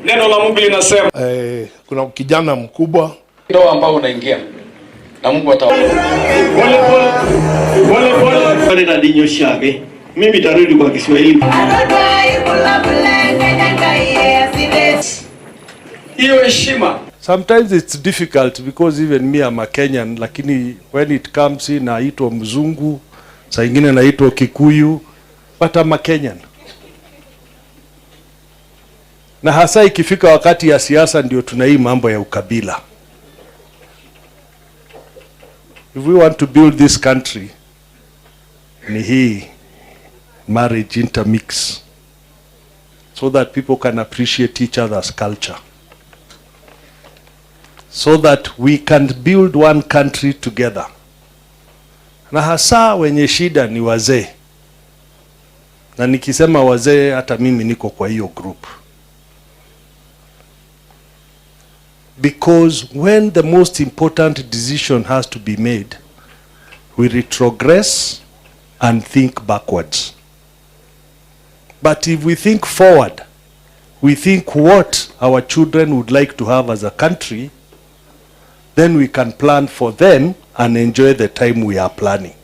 Neno la Mungu linasema kuna kijana mkubwa ndoa ambao unaingia na Mungu ataona. Pole na dinyo shage. Mimi tarudi kwa Kiswahili. Hiyo heshima. Sometimes it's difficult because even me I'm a Kenyan, lakini when it comes in naitwa mzungu, saa nyingine naitwa Kikuyu, but I'm a Kenyan. Na hasa ikifika wakati ya siasa ndio tuna hii mambo ya ukabila. If we want to build this country, ni hii marriage intermix, so that people can appreciate each other's culture, so that we can build one country together. Na hasa wenye shida ni wazee, na nikisema wazee hata mimi niko kwa hiyo group. Because when the most important decision has to be made, we retrogress and think backwards. But if we think forward, we think what our children would like to have as a country, then we can plan for them and enjoy the time we are planning.